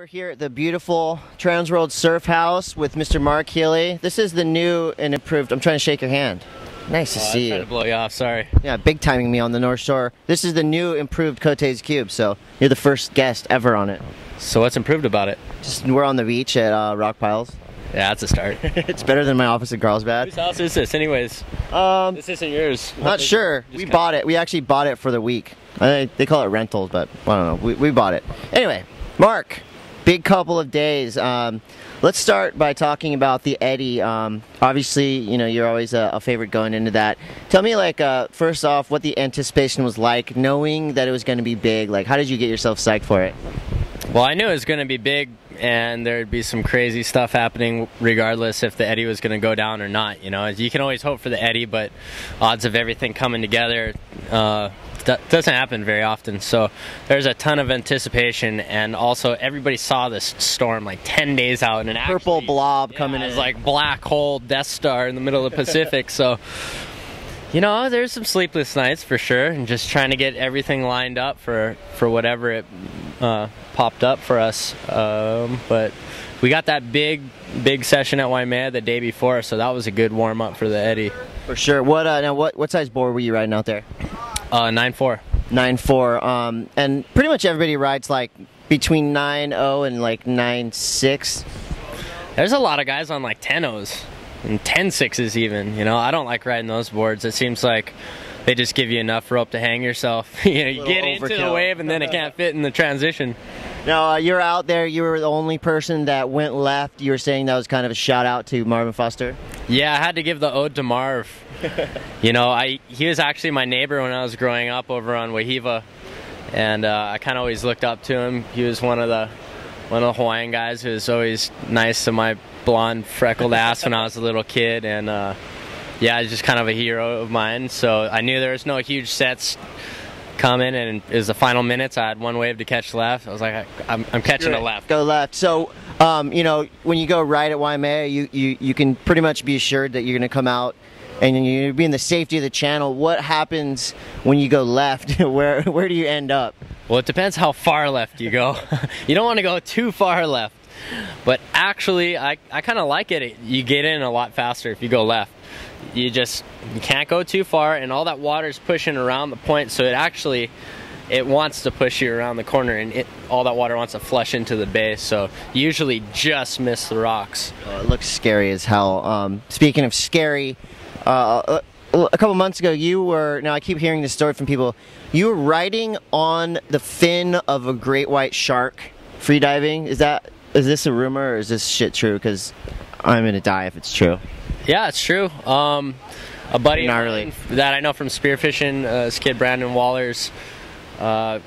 We're here at the beautiful TransWorld SURF house with Mr. Mark Healey. This is the new and improved. I'm trying to shake your hand. Nice to see you. I'm trying to blow you off, sorry. Yeah, big timing me on the North Shore. This is the new improved Cotes Cube, so you're the first guest ever on it. So what's improved about it? Just we're on the beach at Rock Piles. Yeah, that's a start. It's better than my office in Carlsbad. Whose house is this, anyways? This isn't yours. Not sure. We bought it. We actually bought it for the week. They call it rentals, but I don't know. We bought it. Anyway, Mark, big couple of days. Let's start by talking about the eddy. Obviously, you know, you're always a favorite going into that. Tell me, like, first off, what the anticipation was like, knowing that it was going to be big. Like, how did you get yourself psyched for it? Well, I knew it was going to be big, and there'd be some crazy stuff happening regardless if the eddy was going to go down or not. You know, you can always hope for the eddy, but odds of everything coming together doesn't happen very often. So there's a ton of anticipation, and also everybody saw this storm like 10 days out, and purple blob coming in. It's like black hole Death Star in the middle of the Pacific. So, you know, there's some sleepless nights for sure, and just trying to get everything lined up for whatever it popped up for us. But we got that big session at Waimea the day before, so that was a good warm up for the eddy. For sure. What size board were you riding out there? 9.4. 9.4. And pretty much everybody rides like between 9.0 and like 9.6. There's a lot of guys on like 10.0s and 10.6s even. You know, I don't like riding those boards. It seems like they just give you enough rope to hang yourself. You know, you get into the wave and then it can't fit in the transition. Now, you're out there, you were the only person that went left. You were saying that was kind of a shout out to Marvin Foster? Yeah, I had to give the ode to Marv. You know, he was actually my neighbor when I was growing up over on Wahiva, and I kind of always looked up to him. He was one of the Hawaiian guys who was always nice to my blonde, freckled ass when I was a little kid, and yeah, he's just kind of a hero of mine. So I knew there was no huge sets coming, and it was the final minutes. I had one wave to catch left. I was like, I'm catching a left. Go left. So, you know, when you go right at Waimea, you can pretty much be assured that you're going to come out and you're be in the safety of the channel. What happens when you go left? Where do you end up? Well, it depends how far left you go. You don't want to go too far left. But actually, I kind of like it. You get in a lot faster if you go left. You can't go too far, and all that water is pushing around the point, so it wants to push you around the corner, and all that water wants to flush into the base, so you usually just miss the rocks. It looks scary as hell. Speaking of scary, a couple months ago now I keep hearing this story from people, you were riding on the fin of a great white shark freediving. Is this a rumor, or is this shit true? Because I'm gonna die if it's true. Yeah, it's true. A buddy that I know from spearfishing, this kid Brandon Wallers,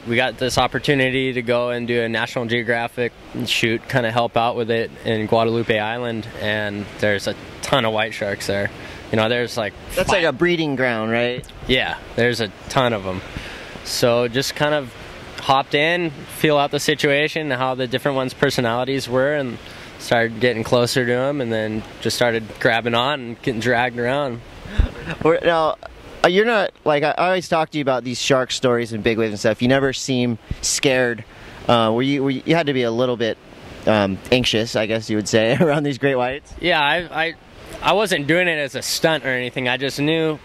we got this opportunity to go and do a National Geographic shoot, kind of help out with it in Guadalupe Island, and there's a ton of white sharks there. You know, there's like that's like a breeding ground, right? Yeah, there's a ton of them. So just kind of hopped in, feel out the situation, how the different ones' personalities were, and started getting closer to them, and then just started grabbing on and getting dragged around. Now, you're not, like, I always talk to you about these shark stories and big waves and stuff. You never seem scared. You had to be a little bit anxious, I guess you would say, around these great whites? Yeah, I wasn't doing it as a stunt or anything. I just knew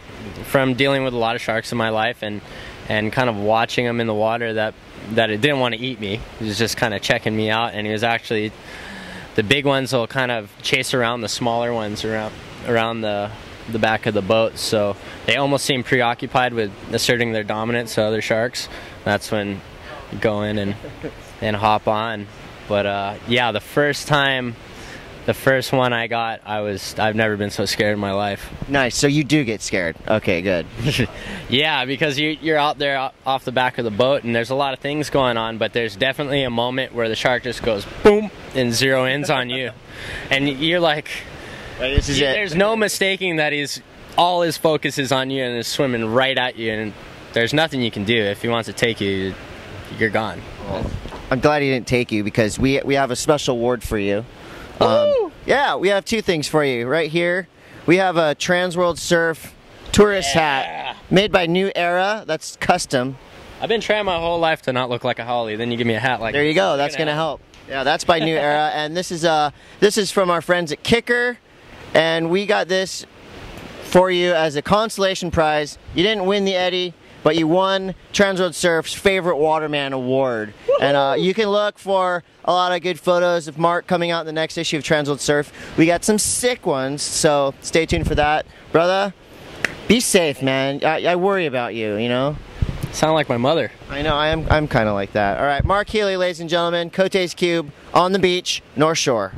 from dealing with a lot of sharks in my life and kind of watching them in the water that it didn't want to eat me. It was just kind of checking me out, and it was actually... The big ones will kind of chase around the smaller ones around the back of the boat, so they almost seem preoccupied with asserting their dominance to other sharks. That's when you go in and hop on. But yeah, the first one I got, I've never been so scared in my life. Nice. So you do get scared. Okay, good. Yeah, because you're out there off the back of the boat, and there's a lot of things going on, but there's definitely a moment where the shark just goes boom and zero ins on you, and you're like, this is it. There's no mistaking that all his focus is on you and is swimming right at you, and there's nothing you can do. If he wants to take you, you're gone. Well, I'm glad he didn't take you, because we have a special award for you. Yeah, we have two things for you right here. We have a TransWorld SURF tourist hat made by New Era. That's custom. I've been trying my whole life to not look like a Holly. Then you give me a hat like there you go. That's gonna help. Yeah, that's by New Era, and this is from our friends at Kicker, and we got this for you as a consolation prize. You didn't win the Eddie, but you won TransWorld Surf's Favorite Waterman Award. And you can look for a lot of good photos of Mark coming out in the next issue of TransWorld Surf. We got some sick ones, so stay tuned for that. Brother, be safe, man. I worry about you, you know? Sound like my mother. I know, I'm kind of like that. All right, Mark Healey, ladies and gentlemen, Cotes Cube, on the beach, North Shore.